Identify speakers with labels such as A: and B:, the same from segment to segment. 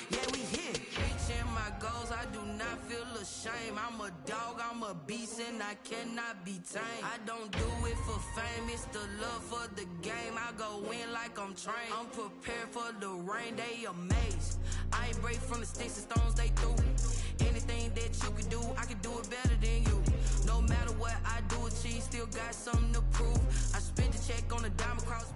A: Yeah, we here. Reaching my goals, I do not feel ashamed. I'm a dog, I'm a beast, and I cannot be tamed. I don't do it for fame, it's the love for the game. I go in like I'm trained. I'm prepared for the rain, they amazed. I ain't break from the sticks and stones they threw. Anything that you can do, I can do it better than you. No matter what I do, achieve, still got something to prove. I spent the check on the diamond cross.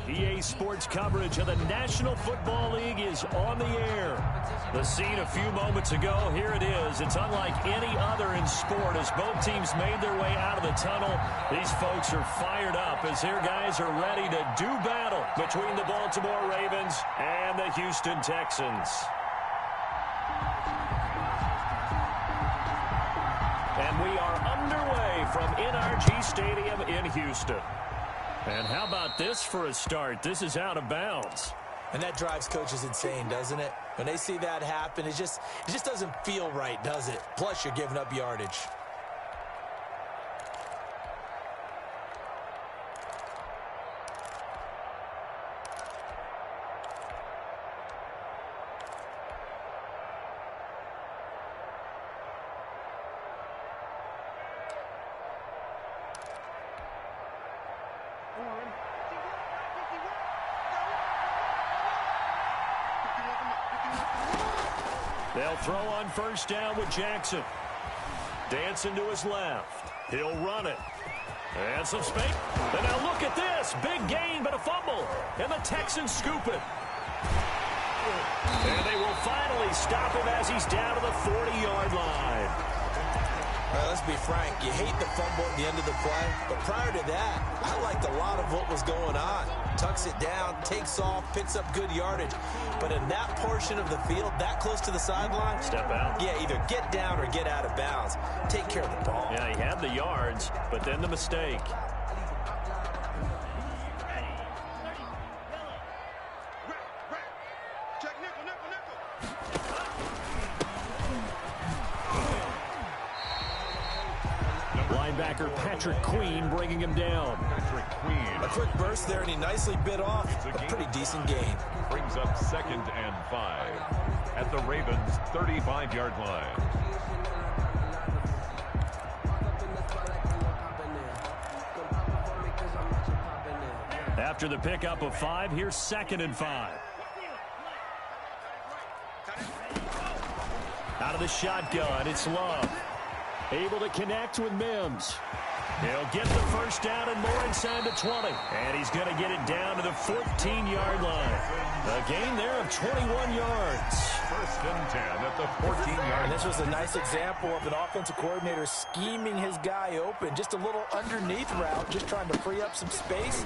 B: EA Sports coverage of the National Football League is on the air. The scene a few moments ago, here it is. It's unlike any other in sport as both teams made their way out of the tunnel. These folks are fired up as their guys are ready to do battle between the Baltimore Ravens and the Houston Texans. And we are underway from NRG Stadium in Houston. And how about this for a start? This is out of bounds.
C: And that drives coaches insane, doesn't it? When they see that happen, it just doesn't feel right, does it? Plus, you're giving up yardage.
B: They'll throw on first down with Jackson. Dancing to his left. He'll run it. And some space. And now look at this. Big gain, but a fumble. And the Texans scoop it. And they will finally stop him as he's down to the 40-yard line.
C: Well, let's be frank. You hate the fumble at the end of the play. But prior to that, I liked a lot of what was going on. Tucks it down, takes off, picks up good yardage. But in that portion of the field, that close to the sideline,
B: step out.
C: Yeah, either get down or get out of bounds. Take care of the ball.
B: Yeah, he had the yards, but then the mistake. Linebacker Patrick Queen bringing him down.
C: A quick burst there, and he nicely bit off a pretty decent gain.
D: Brings up 2nd and 5 at the Ravens' 35-yard line.
B: After the pickup of 5, here's 2nd and 5. Out of the shotgun, it's Love. Able to connect with Mims. He'll get the first down and more inside the 20. And he's going to get it down to the 14-yard line. A gain there of 21 yards.
D: 1st and 10 at the 14-yard line.
C: And this was a nice example of an offensive coordinator scheming his guy open. Just a little underneath route, just trying to free up some space.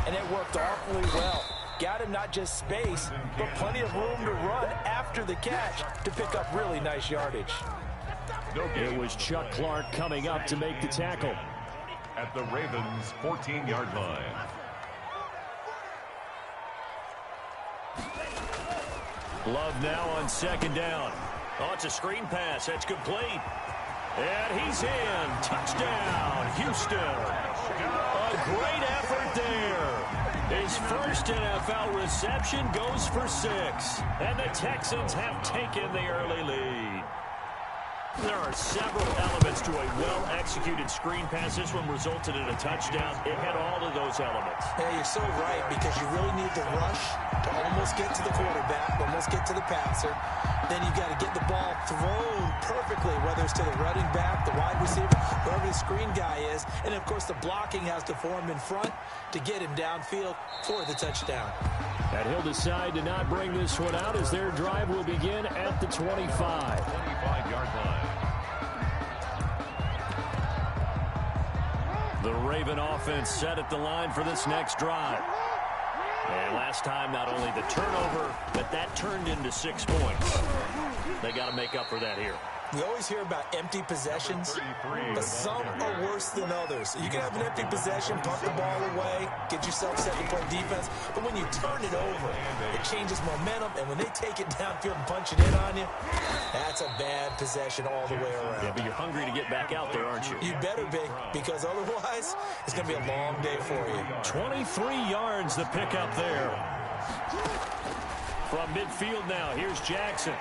C: And it worked awfully well. Got him not just space, but plenty of room to run after the catch to pick up really nice yardage.
B: It was Chuck Clark coming up to make the tackle.
D: At the Ravens' 14-yard line.
B: Love now on 2nd down. Oh, it's a screen pass. That's complete. And he's in. Touchdown, Houston. A great effort there. His first NFL reception goes for 6. And the Texans have taken the early lead. There are several elements to a well-executed screen pass. This one resulted in a touchdown. It had all of those elements.
C: Yeah, you're so right, because you really need the rush to almost get to the quarterback, almost get to the passer. Then you've got to get the ball thrown perfectly, whether it's to the running back, the wide receiver, whoever the screen guy is. And, of course, the blocking has to form in front to get him downfield for the touchdown.
B: And he'll decide to not bring this one out as their drive will begin at the 25.
D: 25-yard line.
B: The Raven offense set at the line for this next drive. And last time, not only the turnover, but that turned into 6 points. They got to make up for that here.
C: We always hear about empty possessions, but some are worse than others. You can have an empty possession, punt the ball away, get yourself set to play defense, but when you turn it over, it changes momentum, and when they take it downfield and punch it in on you, that's a bad possession all the way around.
B: Yeah, but you're hungry to get back out there, aren't you?
C: You better be, because otherwise, it's going to be a long day for you.
B: 23 yards the pickup there. From midfield now, here's Jackson.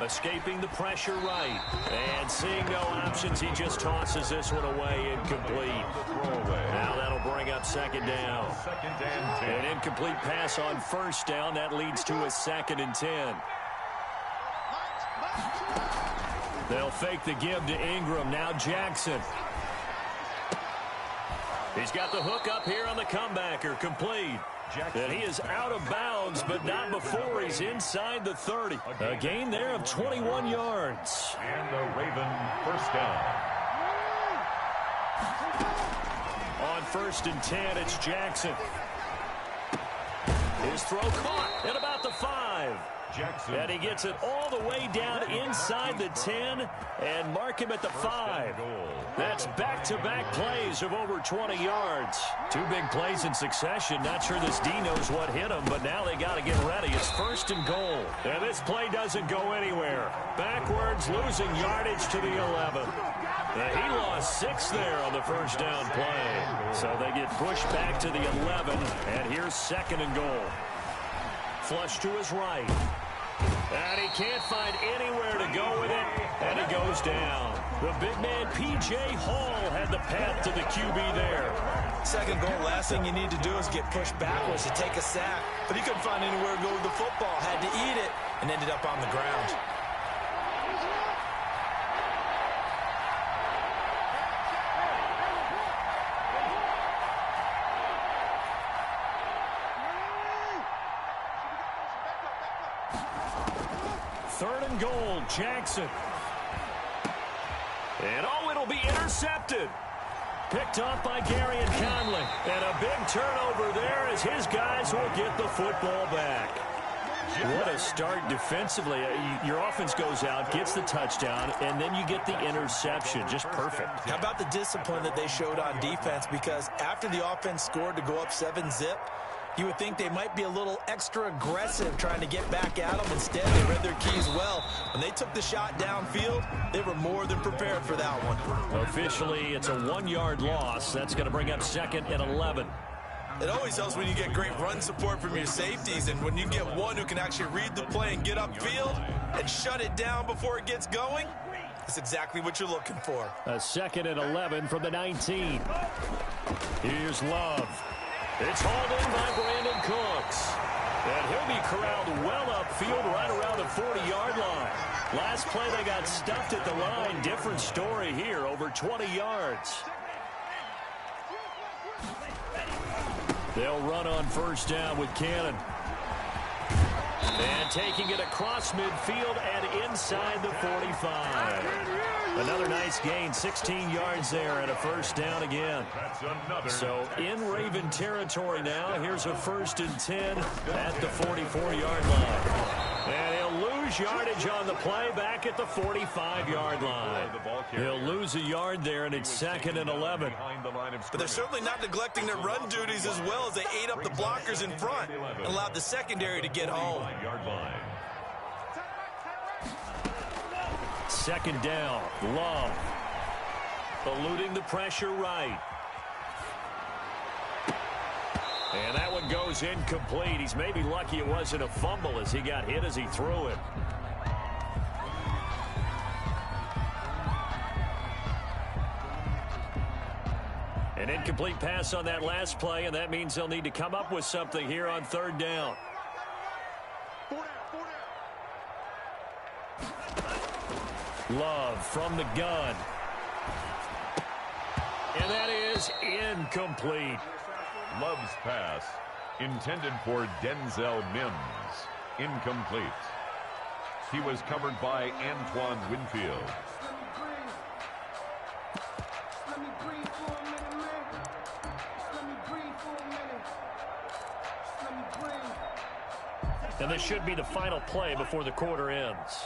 B: Escaping the pressure right. And seeing no options, he just tosses this one away, incomplete. Now that'll bring up second down. An incomplete pass on first down. That leads to a 2nd and 10. They'll fake the give to Ingram. Now Jackson. He's got the hook up here on the comebacker. Complete. And he is out of bounds, but not before he's inside the 30. A gain there of 21 yards.
D: And the Raven first down.
B: On 1st and 10, it's Jackson. His throw caught at about the 5.
D: Jackson.
B: And he gets it all the way down inside the 10 and mark him at the 5. That's back-to-back plays of over 20 yards. 2 big plays in succession. Not sure this D knows what hit him, but now they got to get ready. It's 1st and goal. And this play doesn't go anywhere. Backwards, losing yardage to the 11. He lost 6 there on the first down play. So they get pushed back to the 11, and here's 2nd and goal. Flush to his right. And he can't find anywhere to go with it, and he goes down. The big man, P.J. Hall, had the path to the QB there.
C: 2nd goal, last thing you need to do is get pushed backwards to take a sack. But he couldn't find anywhere to go with the football, had to eat it, and ended up on the ground.
B: Third and goal, Jackson. And it'll be intercepted. Picked off by Gary and Conley. And a big turnover there as his guys will get the football back. What a start defensively. Your offense goes out, gets the touchdown, and then you get the interception. Just perfect.
C: How about the discipline that they showed on defense? Because after the offense scored to go up 7-zip, you would think they might be a little extra aggressive trying to get back at them. Instead, they read their keys well. When they took the shot downfield, they were more than prepared for that one.
B: Officially, it's a 1-yard loss. That's going to bring up 2nd and 11.
C: It always helps when you get great run support from your safeties, and when you get one who can actually read the play and get upfield and shut it down before it gets going, that's exactly what you're looking for.
B: A 2nd and 11 from the 19. Here's Love. It's hauled in by Brandon Cooks. And he'll be corralled well upfield right around the 40-yard line. Last play they got stuffed at the line. Different story here, over 20 yards. They'll run on first down with Cannon. And taking it across midfield and inside the 45. Another nice gain, 16 yards there and a first down again. So in Raven territory now, here's a 1st and 10 at the 44-yard line. And he'll lose yardage on the play back at the 45-yard line. He'll lose a yard there, and it's 2nd and 11.
C: But they're certainly not neglecting their run duties as well as they ate up the blockers in front and allowed the secondary to get home.
B: 2nd down, Love. Eluding the pressure right. And that one goes incomplete. He's maybe lucky it wasn't a fumble as he got hit as he threw it. An incomplete pass on that last play, and that means they'll need to come up with something here on 3rd down. Love from the gun. And that is incomplete.
D: Love's pass, intended for Denzel Mims, incomplete. He was covered by Antoine Winfield.
B: And this should be the final play before the quarter ends.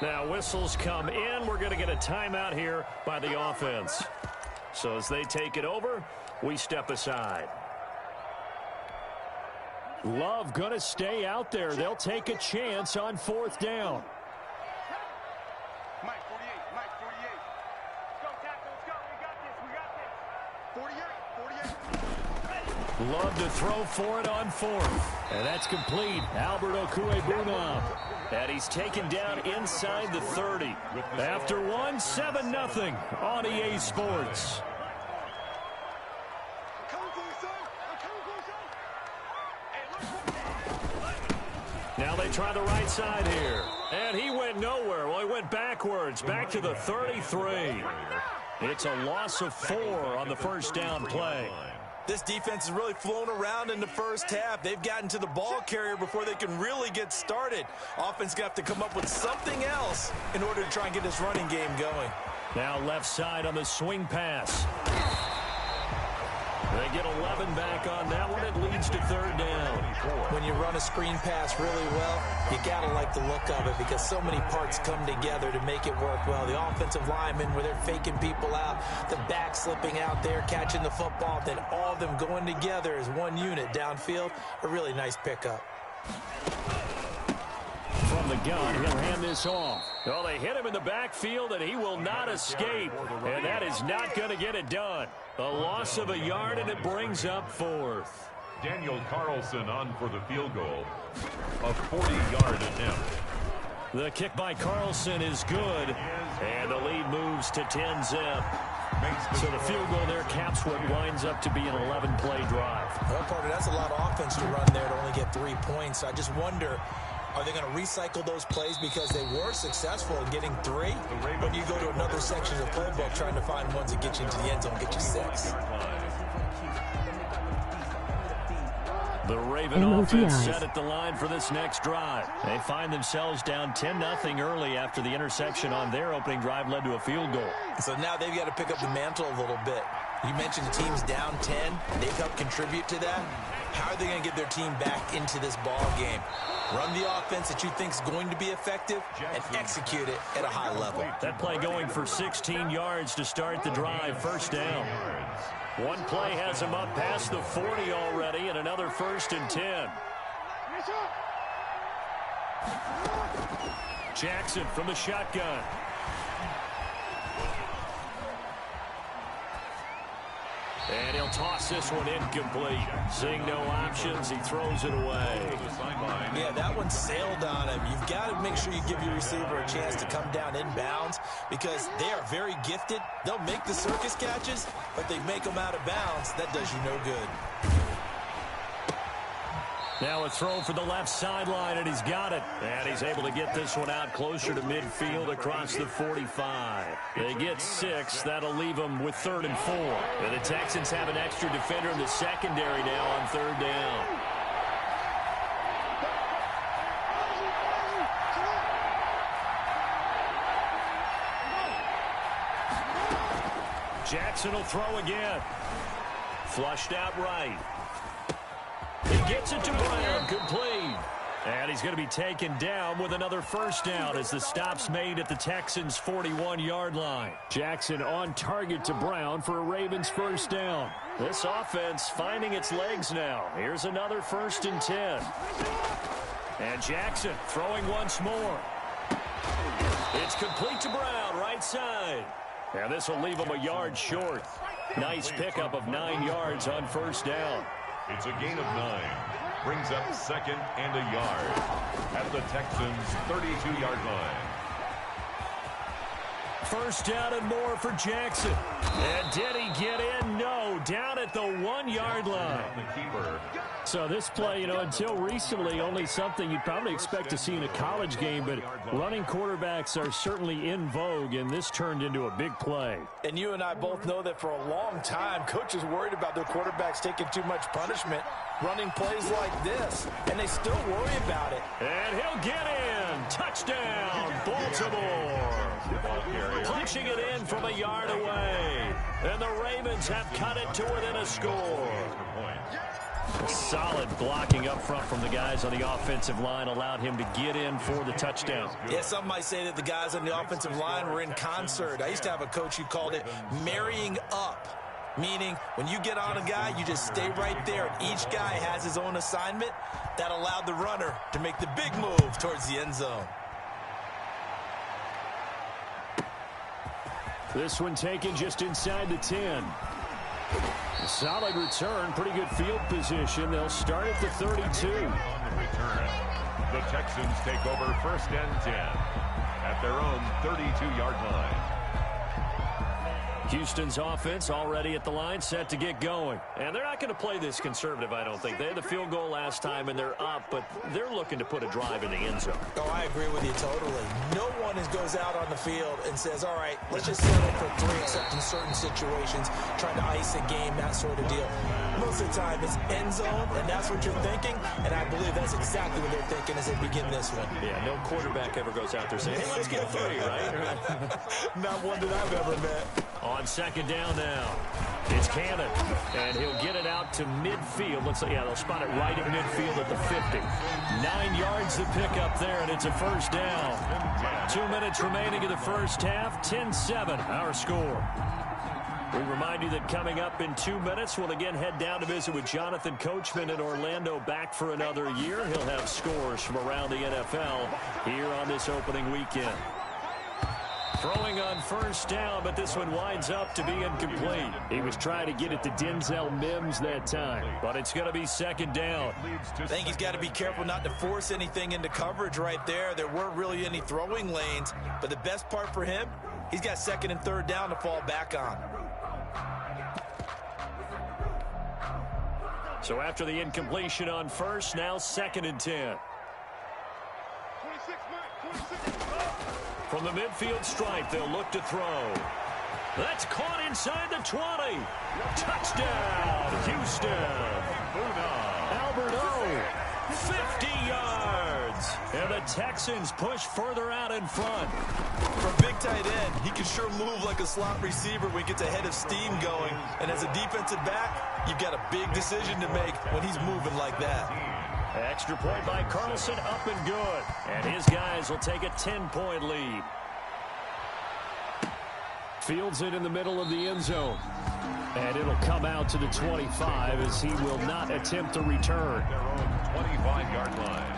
B: Now whistles come in. We're going to get a timeout here by the offense. So as they take it over, we step aside. Love going to stay out there. They'll take a chance on 4th down.
E: Mike 48. Go, tackle. Let's go. We got this. 48.
B: Love to throw for it on fourth. And that's complete. Albert Okuebunam. And he's taken down inside the 30. After one, 7-0 on EA Sports. Now they try the right side here. And he went nowhere. Well, he went backwards, back to the 33. It's a loss of 4 on the first down play.
C: This defense is really flown around in the first half. They've gotten to the ball carrier before they can really get started. Offense going to have to come up with something else in order to try and get this running game going.
B: Now left side on the swing pass. They get 11 back on that one. It leads to third down.
C: When you run a screen pass really well, you got to like the look of it because so many parts come together to make it work well. The offensive linemen, where they're faking people out, the back slipping out there, catching the football, then all of them going together as one unit downfield. A really nice pickup.
B: From the gun, he'll hand this off. Well, they hit him in the backfield, and he will not escape. And that is not going to get it done. A loss of a yard, and it brings up fourth.
D: Daniel Carlson on for the field goal. A 40-yard attempt.
B: The kick by Carlson is good, and the lead moves to 10-zip. So the field goal there caps what winds up to be an 11-play drive.
C: Well, partner, that's a lot of offense to run there to only get 3 points. I just wonder, are they going to recycle those plays because they were successful in getting 3? When you go to another section of the playbook trying to find ones that get you into the end zone, get you 6.
B: The Raven offense set at the line for this next drive. They find themselves down 10-0 early after the interception on their opening drive led to a field goal.
C: So now they've got to pick up the mantle a little bit. You mentioned the team's down 10. They've helped contribute to that. How are they going to get their team back into this ball game? Run the offense that you think is going to be effective and execute it at a high level.
B: That play going for 16 yards to start the drive. First down. One play has him up past the 40 already, and another 1st and 10. Jackson from the shotgun. And he'll toss this one incomplete. Seeing no options, he throws it away.
C: Yeah, that one sailed on him. You've got to make sure you give your receiver a chance to come down inbounds because they are very gifted. They'll make the circus catches, but they make them out of bounds. That does you no good.
B: Now a throw for the left sideline, and he's got it. And he's able to get this one out closer to midfield across the 45. They get 6. That'll leave them with 3rd and 4. And the Texans have an extra defender in the secondary now on 3rd down. Jackson will throw again. Flushed out right. He gets it to Brown, complete. And he's going to be taken down with another first down as the stop's made at the Texans' 41-yard line. Jackson on target to Brown for a Ravens first down. This offense finding its legs now. Here's another 1st and 10. And Jackson throwing once more. It's complete to Brown, right side. And this will leave him a yard short. Nice pickup of 9 yards on first down.
D: It's a gain of 9. Brings up 2nd and a yard at the Texans' 32-yard line.
B: First down and more for Jackson. And did he get in? No. Down at the 1-yard line.
D: The keeper.
B: So this play, until recently, only something you'd probably expect to see in a college game, but running quarterbacks are certainly in vogue, and this turned into a big play.
C: And you and I both know that for a long time, coaches worried about their quarterbacks taking too much punishment, running plays like this, and they still worry about it.
B: And he'll get in. Touchdown, Baltimore. Punching it in from a yard away. And the Ravens have cut it to within a score. Solid blocking up front from the guys on the offensive line allowed him to get in for the touchdown.
C: Yeah, some might say that the guys on the offensive line were in concert. I used to have a coach who called it marrying up, meaning when you get on a guy, you just stay right there. And each guy has his own assignment. That allowed the runner to make the big move towards the end zone.
B: This one taken just inside the 10. Solid return, pretty good field position. They'll start at the 32.
D: On the return, the Texans take over 1st and 10 at their own 32-yard line.
B: Houston's offense already at the line, set to get going. And they're not going to play this conservative, I don't think. They had the field goal last time, and they're up, but they're looking to put a drive in the end zone.
C: Oh, I agree with you totally. No one goes out on the field and says, all right, let's just settle for 3, except in certain situations, trying to ice a game, that sort of deal. Most of the time, it's end zone, and that's what you're thinking, and I believe that's exactly what they're thinking as they begin this one.
B: Yeah, no quarterback ever goes out there saying, hey, let's get 3, right?
C: Not one that I've ever met.
B: On 2nd down now, it's Cannon, and he'll get it out to midfield. Looks like, yeah, they'll spot it right at midfield at the 50. 9 yards to pick up there, and it's a 1st down. 2 minutes remaining in the first half, 10-7, our score. We remind you that coming up in 2 minutes, we'll again head down to visit with Jonathan Coachman in Orlando, back for another year. He'll have scores from around the NFL here on this opening weekend. Throwing on 1st down, but this one winds up to be incomplete. He was trying to get it to Denzel Mims that time, but it's going to be 2nd down.
C: I think he's got to be careful not to force anything into coverage right there. There weren't really any throwing lanes, but the best part for him, he's got 2nd and 3rd down to fall back on.
B: So after the incompletion on 1st, now 2nd and 10. From the midfield stripe, they'll look to throw. That's caught inside the 20. Touchdown, Houston. Albert O, 50 yards. And the Texans push further out in front.
C: For a big tight end, he can sure move like a slot receiver when he gets a head of steam going. And as a defensive back, you've got a big decision to make when he's moving like that.
B: Extra point by Carlson, up and good. And his guys will take a 10-point lead. Fields it in the middle of the end zone. And it'll come out to the 25 as he will not attempt to return.
D: Their own 25-yard line.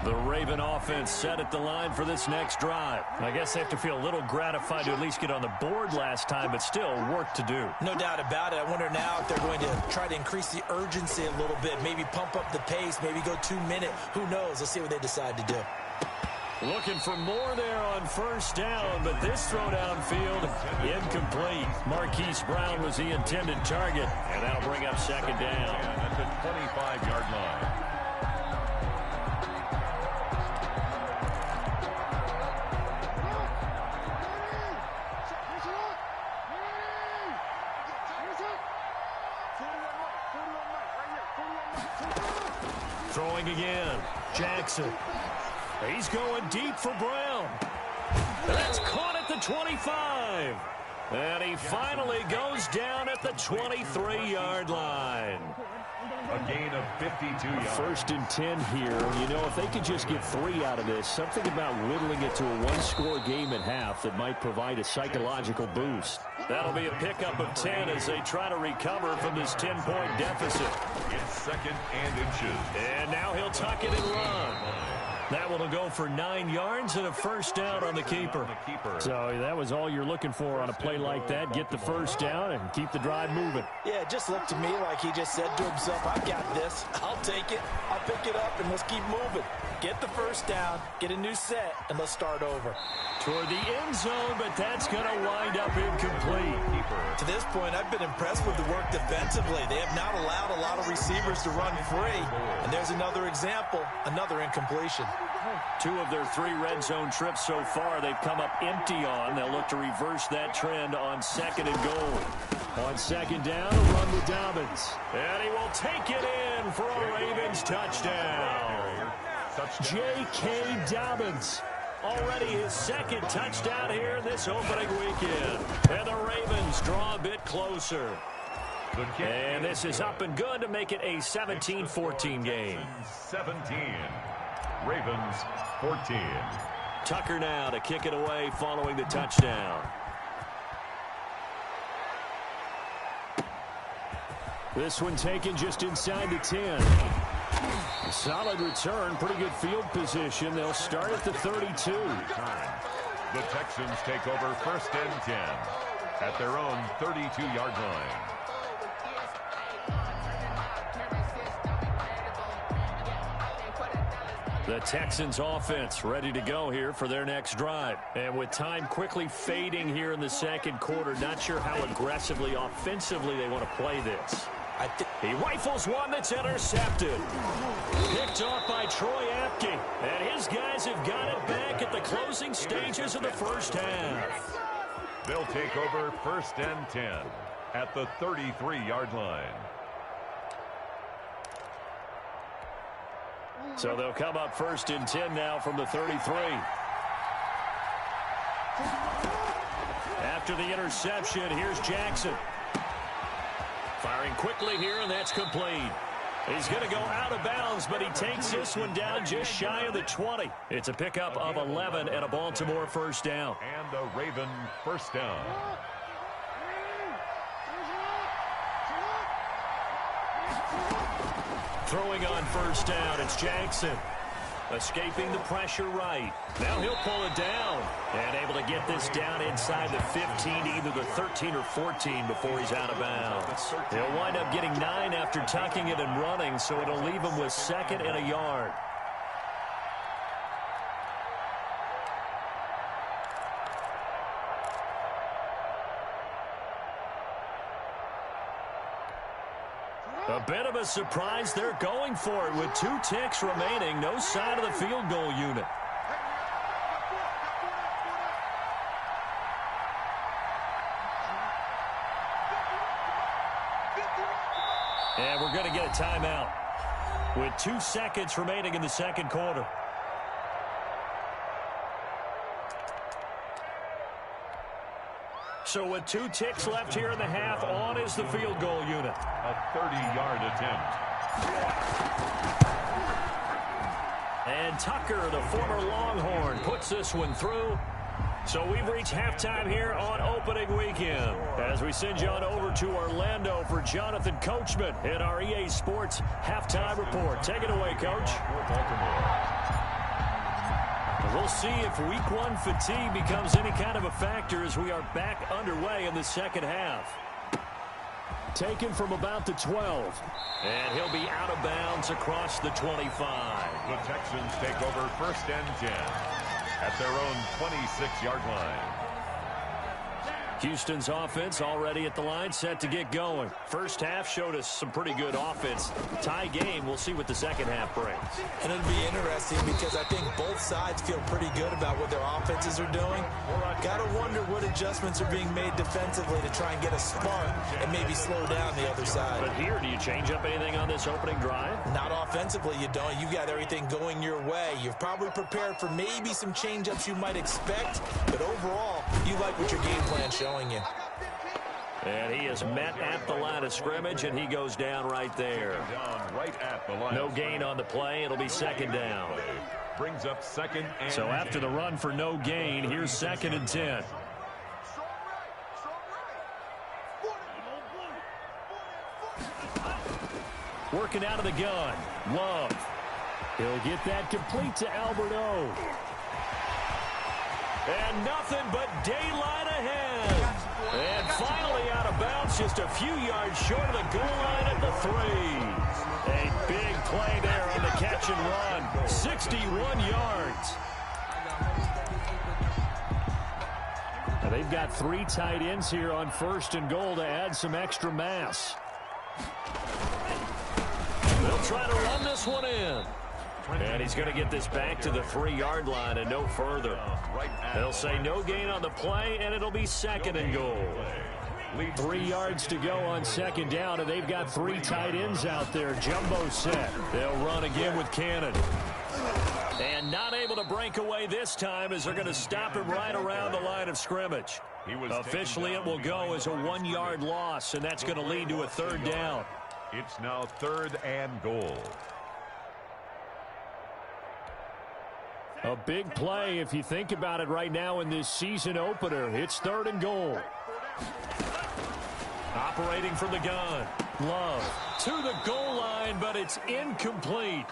B: The Raven offense set at the line for this next drive. I guess they have to feel a little gratified to at least get on the board last time, but still work to do.
C: No doubt about it. I wonder now if they're going to try to increase the urgency a little bit, maybe pump up the pace, maybe go 2 minute. Who knows? Let's see what they decide to do.
B: Looking for more there on 1st down, but this throw downfield incomplete. Marquise Brown was the intended target, and that'll bring up 2nd down.
D: At the 25-yard line.
B: Throwing again. Jackson. He's going deep for Brown. That's caught at the 25. And he finally goes down at the 23-yard line.
D: A gain of 52 yards.
B: 1st and 10 here. You know, if they could just get 3 out of this, something about whittling it to a 1-score game at half that might provide a psychological boost. That'll be a pickup of 10 as they try to recover from this 10-point deficit.
D: It's 2nd and inches.
B: And now he'll tuck it and run. That one will go for 9 yards and a 1st down on the keeper. So that was all you're looking for on a play like that. Get the 1st down and keep the drive moving.
C: Yeah, it just looked to me like he just said to himself, I've got this. I'll take it. I'll pick it up, and let's keep moving. Get the 1st down, get a new set, and let's start over.
B: Toward the end zone, but that's going to wind up incomplete.
C: To this point, I've been impressed with the work defensively. They have not allowed a lot of receivers to run free. And there's another example, another incompletion.
B: 2 of their 3 red zone trips so far they've come up empty on. They'll look to reverse that trend on 2nd and goal. On 2nd down, a run with Dobbins. And he will take it in for a Ravens touchdown. J.K. Dobbins. Already his 2nd touchdown here in this opening weekend. And the Ravens draw a bit closer. And this is up and good to make it a 17-14 game.
D: 17. Ravens 14.
B: Tucker now to kick it away following the touchdown. This one taken just inside the 10. Solid return, pretty good field position. They'll start at the 32.
D: The Texans take over 1st and 10 at their own 32-yard line.
B: The Texans offense ready to go here for their next drive. And with time quickly fading here in the second quarter, not sure how aggressively, offensively they want to play this. He rifles one that's intercepted. Picked off by Troy Apke. And his guys have got it back at the closing stages of the first half.
D: They'll take over 1st and 10 at the 33-yard line.
B: So they'll come up 1st and 10 now from the 33. After the interception, here's Jackson. Firing quickly here, and that's complete. He's going to go out of bounds, but he takes this one down just shy of the 20. It's a pickup of 11 and a Baltimore first down.
D: And a Raven first down.
B: Throwing on first down, it's Jackson. Escaping the pressure right. Now he'll pull it down. And able to get this down inside the 15 to either the 13 or 14 before he's out of bounds. He'll wind up getting 9 after tucking it and running, so it'll leave him with 2nd and a yard. A bit of a surprise. They're going for it with 2 ticks remaining. No sign of the field goal unit. And we're going to get a timeout with 2 seconds remaining in the second quarter. So with 2 ticks left here in the half, on is the field goal unit.
D: A 30-yard attempt.
B: And Tucker, the former Longhorn, puts this one through. So we've reached halftime here on opening weekend. As we send you on over to Orlando for Jonathan Coachman in our EA Sports halftime report. Take it away, Coach. We'll see if week 1 fatigue becomes any kind of a factor as we are back underway in the second half. Taken from about the 12. And he'll be out of bounds across the 25.
D: The Texans take over 1st and 10 at their own 26-yard line.
B: Houston's offense already at the line, set to get going. First half showed us some pretty good offense. Tie game, we'll see what the second half brings.
C: And it'll be interesting because I think both sides feel pretty good about what their offenses are doing. Got to wonder what adjustments are being made defensively to try and get a spark and maybe slow down the other side.
B: But here, do you change up anything on this opening drive?
C: Not offensively, you don't. You've got everything going your way. You've probably prepared for maybe some change-ups you might expect, but overall, you like what your game plan shows. You.
B: And he is met at the line of scrimmage, and he goes down right there. No gain on the play. It'll be second down.
D: Brings up 2nd and
B: so after the run for no gain, here's 2nd and 10. Working out of the gun. Love. He'll get that complete to Alberto. And nothing but daylight ahead. And finally out of bounds, just a few yards short of the goal line at the 3. A big play there on the catch and run. 61 yards. Now they've got 3 tight ends here on 1st and goal to add some extra mass. They'll try to run this one in. And he's going to get this back to the 3-yard line and no further. They'll say no gain on the play, and it'll be 2nd and goal. 3 yards to go on 2nd down, and they've got 3 tight ends out there. Jumbo set. They'll run again with Cannon. And not able to break away this time as they're going to stop him right around the line of scrimmage. Officially, it will go as a 1-yard loss, and that's going to lead to a 3rd down.
D: It's now 3rd and goal.
B: A big play if you think about it right now in this season opener. It's 3rd and goal. Operating from the gun. Love to the goal line, but it's incomplete.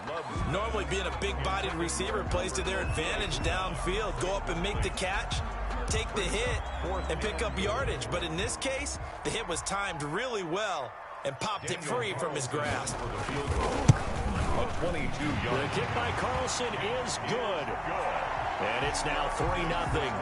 C: Normally being a big-bodied receiver plays to their advantage downfield. Go up and make the catch, take the hit, and pick up yardage. But in this case, the hit was timed really well and popped it free from his grasp.
D: A 22-yard.
B: The kick by Carlson is good. And it's now 3-0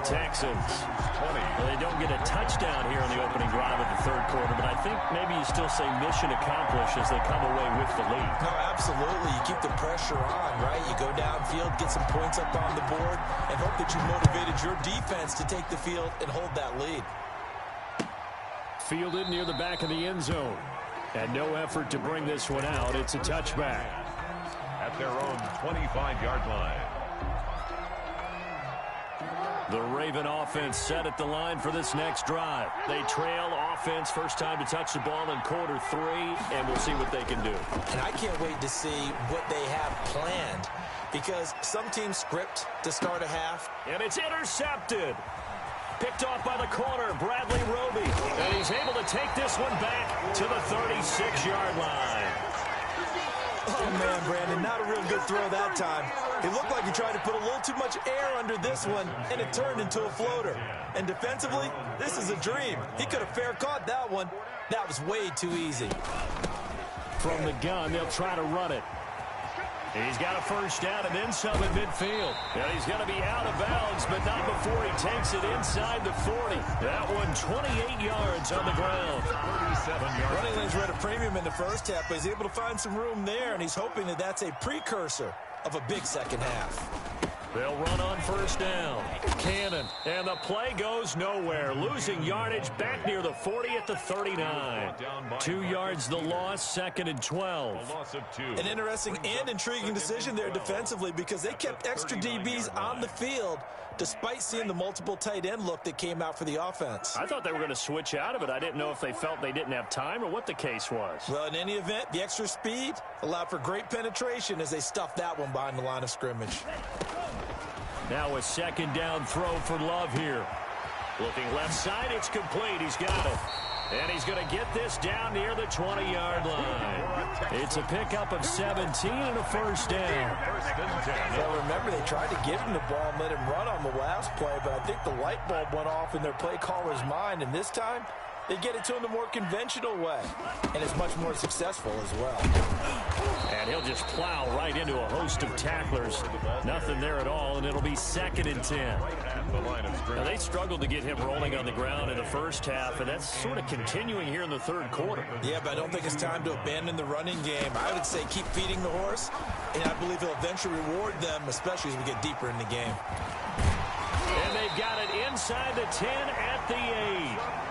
B: Texans. Well, they don't get a touchdown here in the opening drive of the third quarter, but I think maybe you still say mission accomplished as they come away with the lead.
C: No, absolutely. You keep the pressure on, right? You go downfield, get some points up on the board, and hope that you motivated your defense to take the field and hold that lead.
B: Fielded near the back of the end zone. And no effort to bring this one out. It's a touchback.
D: At their own 25-yard line.
B: The Raven offense set at the line for this next drive. They trail offense, first time to touch the ball in quarter 3, and we'll see what they can do.
C: And I can't wait to see what they have planned, because some teams script to start a half.
B: And it's intercepted. Picked off by the corner, Bradley Roby. And he's able to take this one back to the 36-yard line.
C: Oh, man, Brandon, not a real good throw that time. It looked like he tried to put a little too much air under this one, and it turned into a floater. And defensively, this is a dream. He could have fair caught that one. That was way too easy.
B: From the gun, they'll try to run it. He's got a first down and then some at midfield. And he's going to be out of bounds, but not before he takes it inside the 40. That one 28 yards on the ground.
D: 37 yards.
C: Running lanes were at a premium in the first half, but he's able to find some room there, and he's hoping that that's a precursor of a big second half.
B: They'll run on first down. Cannon. And the play goes nowhere. Losing yardage back near the 40 at the 39. 2 yards the loss, 2nd and 12.
D: A loss of 2.
C: An interesting and intriguing decision there defensively, because they kept extra DBs on the field despite seeing the multiple tight end look that came out for the offense.
B: I thought they were going to switch out of it. I didn't know if they felt they didn't have time or what the case was.
C: Well, in any event, the extra speed allowed for great penetration as they stuffed that one behind the line of scrimmage.
B: Now a second down throw for Love here. Looking left side, it's complete. He's got it. And he's going to get this down near the 20-yard line. It's a pickup of 17 and a first down.
C: Well, remember, they tried to give him the ball and let him run on the last play, but I think the light bulb went off in their play caller's mind, and this time they get it to him the more conventional way, and it's much more successful as well.
B: And he'll just plow right into a host of tacklers. Nothing there at all, and it'll be 2nd and 10. Now, they struggled to get him rolling on the ground in the first half, and that's sort of continuing here in the third quarter.
C: Yeah, but I don't think it's time to abandon the running game. I would say keep feeding the horse, and I believe he'll eventually reward them, especially as we get deeper in the game.
B: And they've got it inside the 10 at the 8.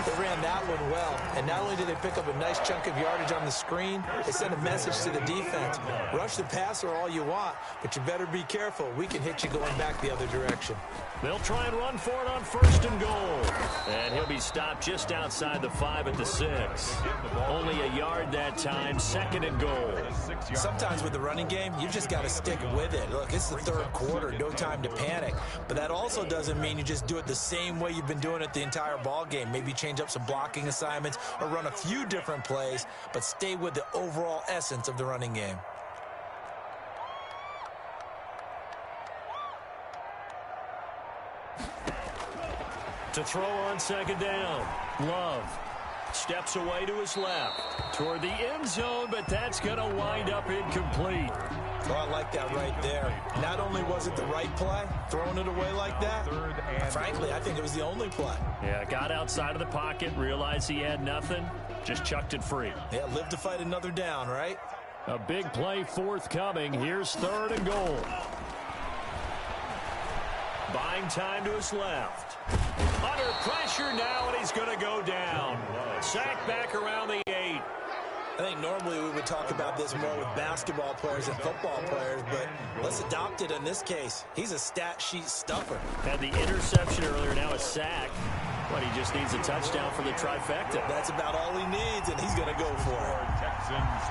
C: They ran that one well, and not only did they pick up a nice chunk of yardage on the screen, they sent a message to the defense. Rush the passer all you want, but you better be careful. We can hit you going back the other direction.
B: They'll try and run for it on 1st and goal. And he'll be stopped just outside the 5 at the 6. Only a yard that time, 2nd and goal.
C: Sometimes with the running game, you just got to stick with it. Look, it's the third quarter, no time to panic. But that also doesn't mean you just do it the same way you've been doing it the entire ball game. Maybe change up some blocking assignments or run a few different plays, but stay with the overall essence of the running game.
B: To throw on 2nd down, Love steps away to his left toward the end zone, but that's going to wind up incomplete.
C: Oh, I like that right there. Not only was it the right play, throwing it away like that, frankly, I think it was the only play.
B: Yeah, got outside of the pocket, realized he had nothing, just chucked it free.
C: Yeah, live to fight another down, right?
B: A big play forthcoming. Here's 3rd and goal. Buying time to his left. Under pressure now, and he's going to go down. Sacked back around the 8.
C: I think normally we would talk about this more with basketball players and football players, but let's adopt it in this case. He's a stat sheet stuffer.
B: Had the interception earlier, now a sack. But he just needs a touchdown for the trifecta.
C: That's about all he needs, and he's going to go for it.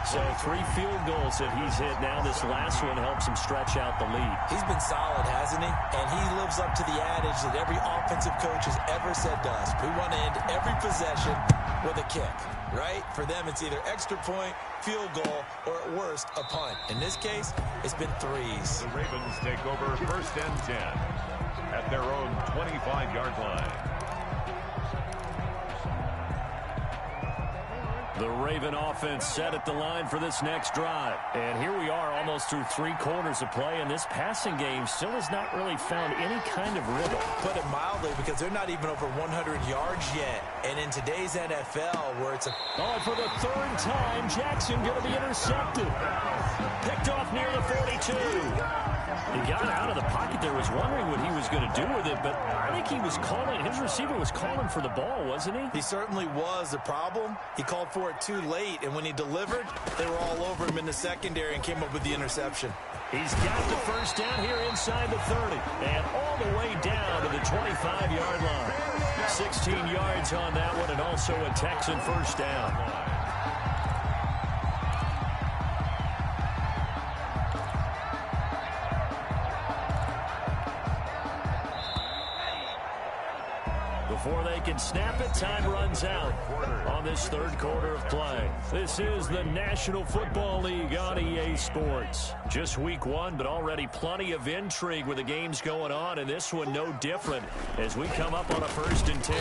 B: So 3 field goals that he's hit now. This last one helps him stretch out the lead.
C: He's been solid, hasn't he? And he lives up to the adage that every offensive coach has ever said to us. We want to end every possession with a kick, right? For them, it's either extra point, field goal, or at worst, a punt. In this case, it's been threes.
D: The Ravens take over 1st and 10 at their own 25-yard line.
B: The Raven offense set at the line for this next drive. And here we are almost through 3 quarters of play, and this passing game still has not really found any kind of rhythm.
C: Put it mildly, because they're not even over 100 yards yet. And in today's NFL, where it's a...
B: Oh, for the 3rd time, Jackson going to be intercepted. Picked off near the 42. He got out of the pocket there, was wondering what he was going to do with it, but I think he was calling, his receiver was calling for the ball, wasn't he?
C: He certainly was. The problem, he called for it too late, and when he delivered, they were all over him in the secondary and came up with the interception.
B: He's got the 1st down here inside the 30, and all the way down to the 25-yard line. 16 yards on that one, and also a Texan 1st down. Before they can snap it, time runs out on this 3rd quarter of play. This is the National Football League on EA Sports. Just week 1, but already plenty of intrigue with the games going on, and this one no different as we come up on a 1st and 10.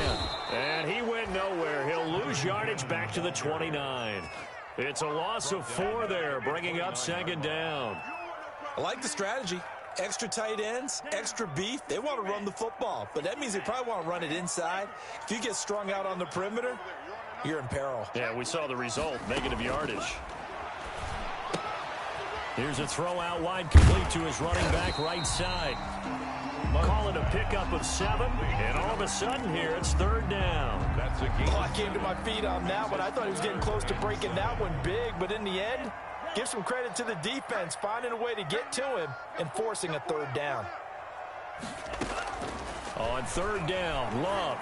B: And he went nowhere. He'll lose yardage back to the 29. It's a loss of 4 there, bringing up 2nd down.
C: I like the strategy. Extra tight ends, extra beef. They want to run the football, but that means they probably want to run it inside. If you get strung out on the perimeter, you're in peril.
B: Yeah, we saw the result, negative yardage. Here's a throw out wide, complete to his running back right side. Call it a pickup of 7, and all of a sudden here it's 3rd down.
D: That's a game.
C: Oh, I came to my feet on that one. I thought he was getting close to breaking that one big, but in the end, give some credit to the defense, finding a way to get to him and forcing a 3rd down.
B: On 3rd down, Love.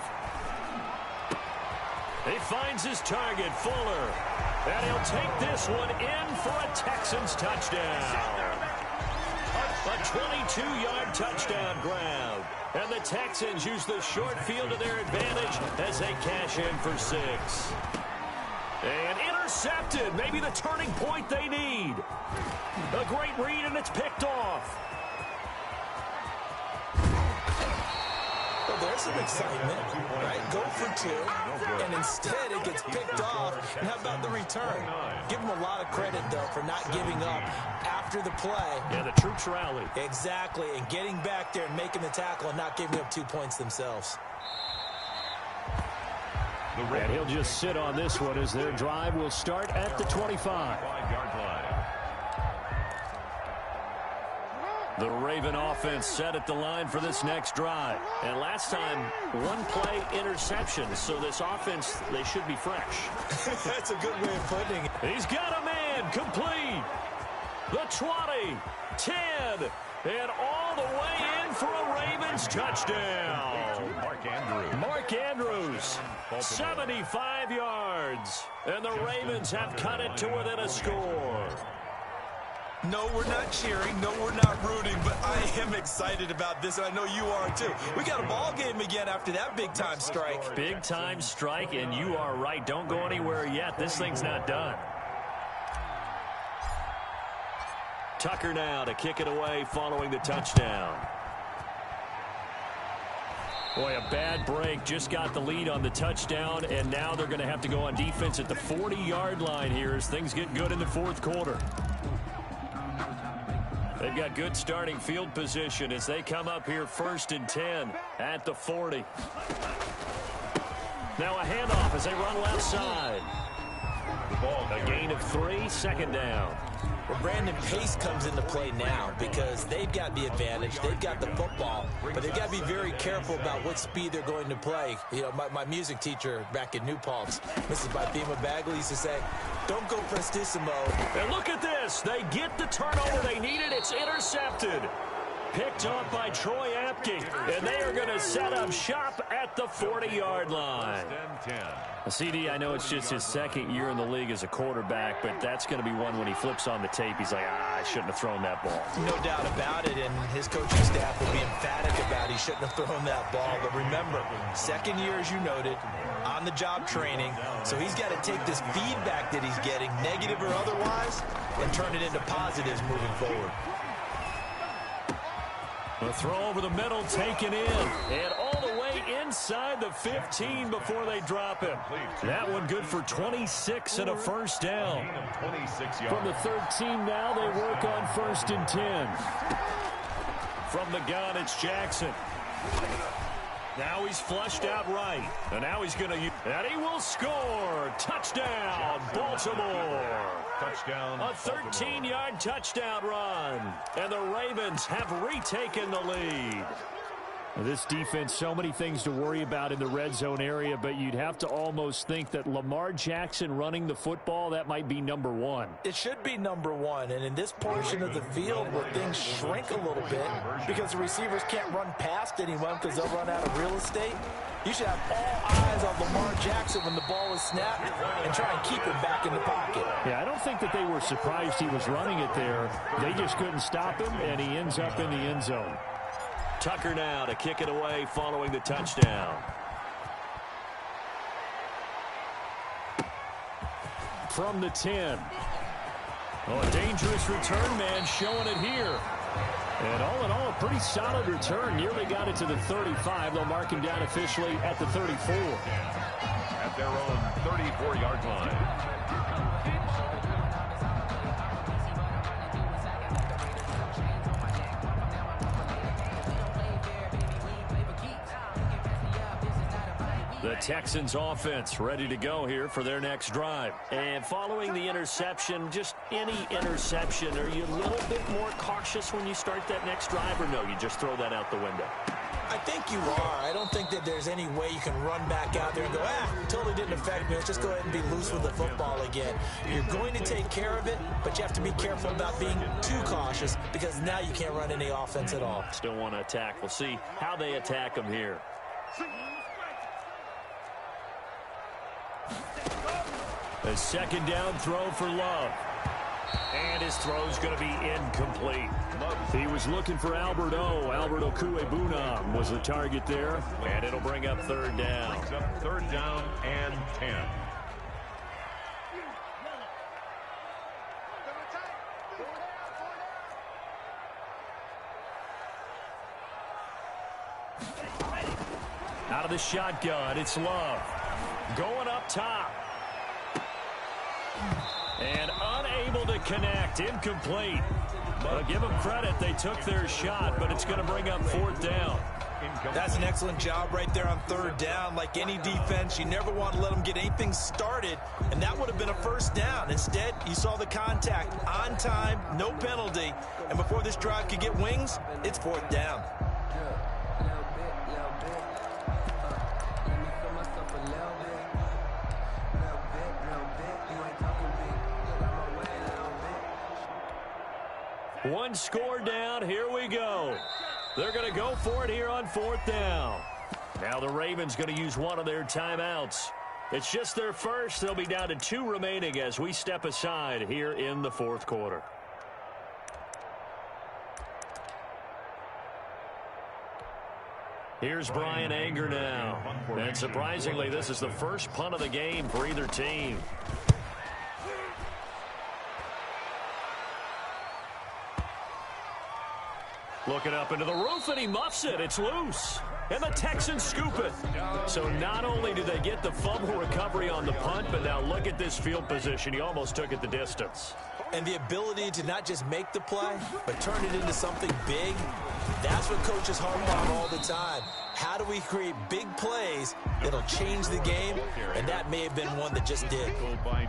B: He finds his target, Fuller. And he'll take this one in for a Texans touchdown. A 22-yard touchdown grab. And the Texans use the short field to their advantage as they cash in for 6. And intercepted, maybe the turning point they need. A great read, and it's picked off.
C: Well, there's some excitement, right? Go for 2, and instead it gets picked off. And how about the return? Give them a lot of credit, though, for not giving up after the play.
B: Yeah, the troops rallied.
C: Exactly, and getting back there and making the tackle and not giving up 2 points themselves.
B: And he'll just sit on this one as their drive will start at the 25. The Raven offense set at the line for this next drive. And last time, 1 play interception. So this offense, they should be fresh.
C: That's a good way of putting it.
B: He's got a man complete. The 20, 10, and all the way in for a Ravens touchdown. Mark Andrews, 75 yards. And the Ravens have cut it to within a score.
C: No, we're not cheering. No, we're not rooting. But I am excited about this, and I know you are too. We got a ball game again after that big-time strike.
B: Big-time strike, and you are right. Don't go anywhere yet. This thing's not done. Tucker now to kick it away following the touchdown. Boy, a bad break. Just got the lead on the touchdown, and now they're going to have to go on defense at the 40-yard line here as things get good in the 4th quarter. They've got good starting field position as they come up here 1st and 10 at the 40. Now a handoff as they run left side. A gain of 3, 2nd down.
C: Well, Brandon, pace comes into play now because they've got the advantage. They've got the football, but they've got to be very careful about what speed they're going to play. You know, my music teacher back in New Paltz, Mrs. Bythema Bagley, used to say, don't go prestissimo.
B: And look at this. They get the turnover they needed. It's intercepted. Picked off by Troy Apke. risky. And they are going to set up shop at the 40-yard line. CD, I know it's just his second year in the league as a quarterback, but that's going to be one when he flips on the tape, he's like, I shouldn't have thrown that ball.
C: No doubt about it, and his coaching staff will be emphatic about he shouldn't have thrown that ball. But remember, second year, as you noted, on-the-job training, so he's got to take this feedback that he's getting, negative or otherwise, and turn it into positives moving forward.
B: A throw over the middle, taken in, and all the way inside the 15 before they drop him. That one good for 26 and a first down. From the 13 now, they work on 1st and 10. From the gun, it's Jackson. Now he's flushed out right. And now he's going to use... And he will score. Touchdown, Baltimore.
D: Touchdown.
B: A 13-yard touchdown run. And the Ravens have retaken the lead. This defense, so many things to worry about in the red zone area, but you'd have to almost think that Lamar Jackson running the football, that might be number one.
C: It should be number one, and in this portion of the field where things shrink a little bit because the receivers can't run past anyone because they'll run out of real estate, you should have all eyes on Lamar Jackson when the ball is snapped and try and keep him back in the pocket.
B: Yeah, I don't think that they were surprised he was running it there. They just couldn't stop him, and he ends up in the end zone. Tucker now to kick it away following the touchdown. From the 10. Oh, a dangerous return man showing it here. And all in all, a pretty solid return. Nearly got it to the 35. They'll mark him down officially at the 34.
D: At their own 34-yard line.
B: The Texans offense ready to go here for their next drive. And following the interception, just any interception, are you a little bit more cautious when you start that next drive, or no, you just throw that out the window?
C: I think you are. I don't think that there's any way you can run back out there and go, totally didn't affect me. Let's just go ahead and be loose with the football again. You're going to take care of it, but you have to be careful about being too cautious because now you can't run any offense at all.
B: Still want to attack. We'll see how they attack them here. A second down throw for Love. And his throw's going to be incomplete. He was looking for Albert Okwuegbunam was the target there. And it'll bring up third down.
D: Third down and 10.
B: Out of the shotgun, it's Love. Going up top. And unable to connect. Incomplete. But give them credit. They took their shot, but it's going to bring up fourth down.
C: That's an excellent job right there on third down. Like any defense, you never want to let them get anything started, and that would have been a first down. Instead, you saw the contact on time, no penalty, and before this drive could get wings, it's fourth down.
B: One score down. Here we go. They're going to go for it here on fourth down. Now the Ravens going to use one of their timeouts. It's just their first. They'll be down to 2 remaining as we step aside here in the fourth quarter. Here's Brian Anger now. And surprisingly, this is the first punt of the game for either team. Looking up into the roof, and he muffs it. It's loose. And the Texans scoop it. So not only do they get the fumble recovery on the punt, but now look at this field position. He almost took it the distance.
C: And the ability to not just make the play, but turn it into something big, that's what coaches harp on all the time. How do we create big plays that'll change the game? And that may have been one that just did.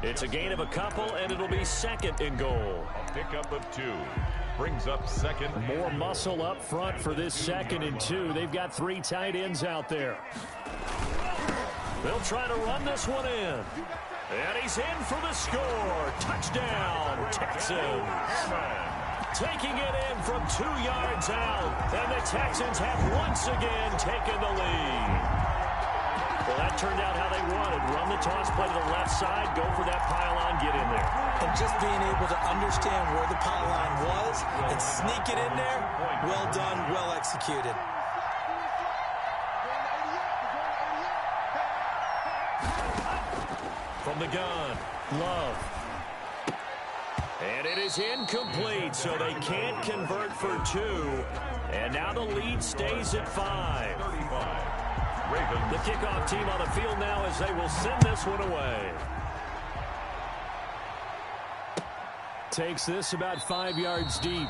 B: It's a gain of a couple, and it'll be second and goal.
D: A pickup of 2. Brings up second.
B: More muscle up front for this 2nd and 2. They've got 3 tight ends out there. They'll try to run this one in. And he's in for the score. Touchdown, Texans. taking it in from 2 yards out. And the Texans have once again taken the lead. Well, that turned out how they wanted. Run the toss play to the left side, go for that pylon, get in there.
C: And just being able to understand where the pylon was and sneak it in there, well done, well executed.
B: From the gun, Love. And it is incomplete, so they can't convert for 2. And now the lead stays at 5.
D: 35. Ravens.
B: The kickoff team on the field now as they will send this one away. Takes this about 5 yards deep.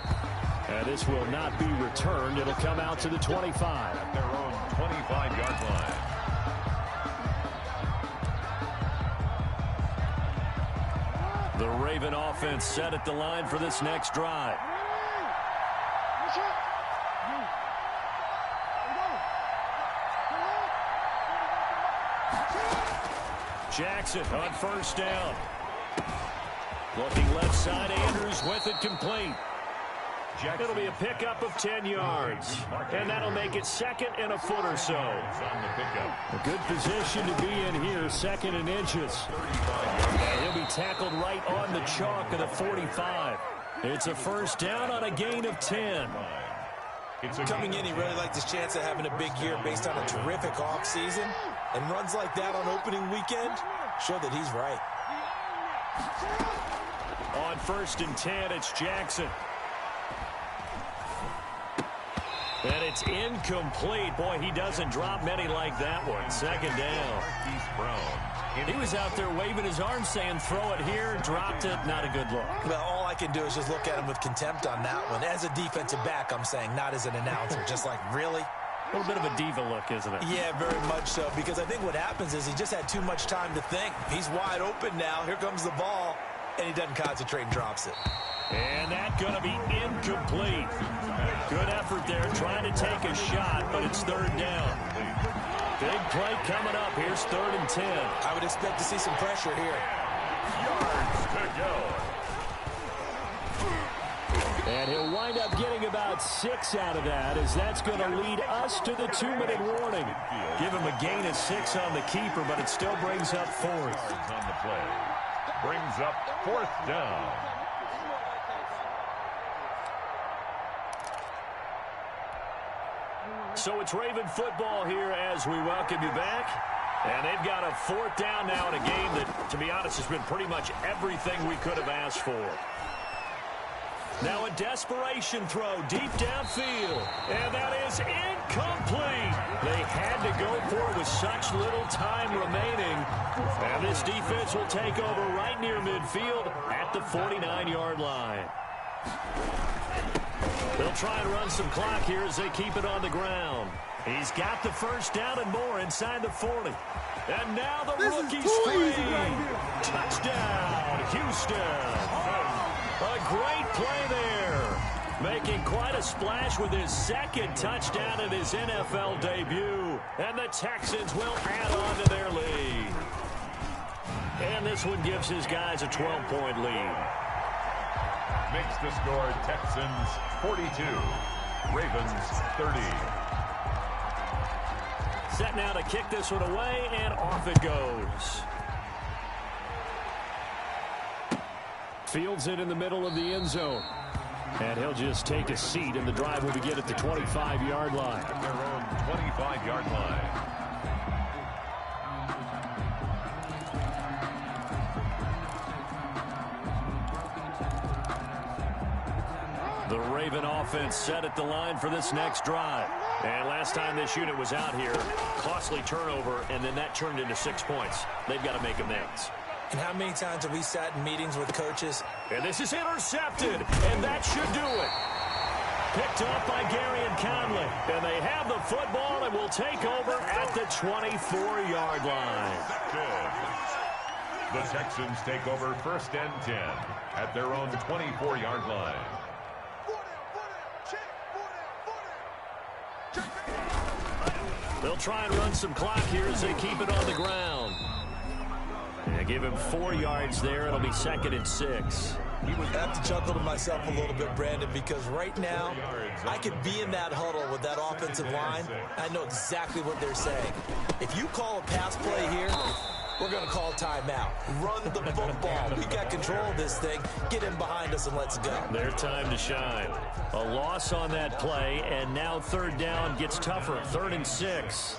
B: And this will not be returned. It'll come out to the 25.
D: At their own 25-yard line.
B: The Raven offense set at the line for this next drive. Jackson on first down. Looking left side, Andrews with it complete. It'll be a pickup of 10 yards. And that'll make it second and a foot or so. A good position to be in here, second and inches. And he'll be tackled right on the chalk of the 45. It's a first down on a gain of 10.
C: Coming in, he really liked his chance of having a big year based on a terrific off season. And runs like that on opening weekend show that he's right.
B: On first and 10, it's Jackson. And it's incomplete. Boy, he doesn't drop many like that one. Second down. He was out there waving his arms saying, throw it here, dropped it. Not a good look.
C: Well, all I can do is just look at him with contempt on that one. As a defensive back, I'm saying, not as an announcer. Just like, really?
B: A little bit of a diva look, isn't it?
C: Yeah, very much so. Because I think what happens is he just had too much time to think. He's wide open now. Here comes the ball. And he doesn't concentrate and drops it.
B: And that's going to be incomplete. Good effort there trying to take a shot, but it's third down. Big play coming up. Here's 3rd and 10.
C: I would expect to see some pressure here.
D: Yards to go.
B: And he'll wind up getting about 6 out of that, as that's going to lead us to the 2-minute warning. Give him a gain of 6 on the keeper, but it still brings up 4th.
D: On the play. Brings up 4th down.
B: So it's Raven football here as we welcome you back. And they've got a 4th down now in a game that, to be honest, has been pretty much everything we could have asked for. Now a desperation throw deep downfield. And that is incomplete. They had to go for it with such little time remaining. And this defense will take over right near midfield at the 49-yard line. They'll try and run some clock here as they keep it on the ground. He's got the first down and more inside the 40. And now the rookie screen. Touchdown, Houston. A great play there. Making quite a splash with his 2nd touchdown in his NFL debut. And the Texans will add on to their lead. And this one gives his guys a 12-point lead.
D: Makes the score Texans 42, Ravens 30.
B: Set now to kick this one away, and off it goes. Fields it in the middle of the end zone. And he'll just take a seat, and the drive will begin at the 25-yard line.
D: At their own 25-yard line.
B: The Raven offense set at the line for this next drive. And last time this unit was out here, costly turnover, and then that turned into 6 points. They've got to make amends.
C: And how many times have we sat in meetings with coaches?
B: And this is intercepted, and that should do it. Picked up by Gary and Conley. And they have the football and will take over at the 24-yard line.
D: The Texans take over 1st and 10 at their own 24-yard line.
B: They'll try and run some clock here as they keep it on the ground. They give him 4 yards there. It'll be 2nd and 6.
C: I have to chuckle to myself a little bit, Brandon, because right now I could be in that huddle with that offensive line. I know exactly what they're saying. If you call a pass play here, we're going to call timeout. Run the football. We got control of this thing. Get in behind us and let's go.
B: Their time to shine. A loss on that play, and now third down gets tougher. 3rd and 6.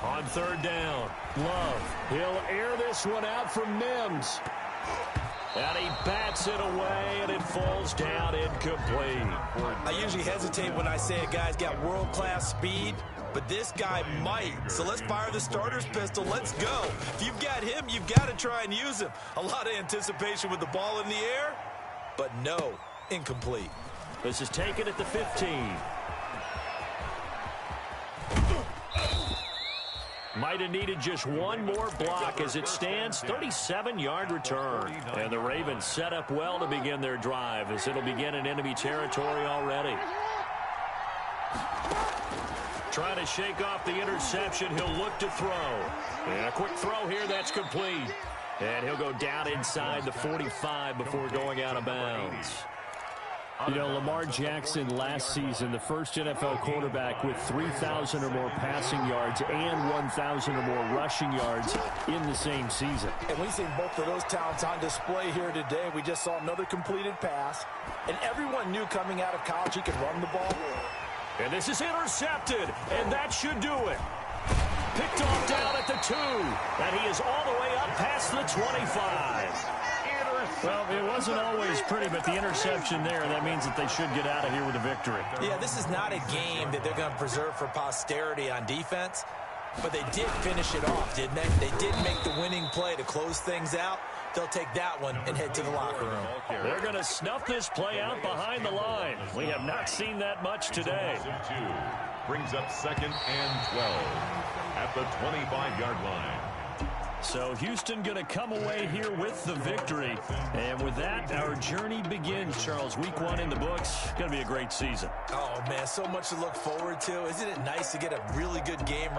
B: On 3rd down, Love. He'll air this one out from Mims. And he bats it away, and it falls down incomplete.
C: I usually hesitate when I say a guy's got world-class speed, but this guy might. So let's fire the starter's pistol. Let's go. If you've got him, you've got to try and use him. A lot of anticipation with the ball in the air, but no, incomplete.
B: This is taken at the 15. Might have needed just one more block as it stands. 37-yard return. And the Ravens set up well to begin their drive as it'll begin in enemy territory already. Trying to shake off the interception. He'll look to throw. And a quick throw here. That's complete. And he'll go down inside the 45 before going out of bounds. You know, Lamar Jackson last season, the first NFL quarterback with 3,000 or more passing yards and 1,000 or more rushing yards in the same season.
C: And we've seen both of those talents on display here today. We just saw another completed pass. And everyone knew coming out of college he could run the ball.
B: And this is intercepted, and that should do it. Picked off down at the 2, and he is all the way up past the 25. Well, it wasn't always pretty, but the interception there, that means that they should get out of here with a victory.
C: Yeah, this is not a game that they're going to preserve for posterity on defense, but they did finish it off, didn't they? They did make the winning play to close things out. They'll take that one and head to the locker room.
B: They're going to snuff this play out behind the line. We have not seen that much today.
D: Brings up 2nd and 12 at the 25-yard line.
B: So Houston going to come away here with the victory. And with that, our journey begins, Charles. Week 1 in the books. Going to be a great season.
C: Oh, man, so much to look forward to. Isn't it nice to get a really good game?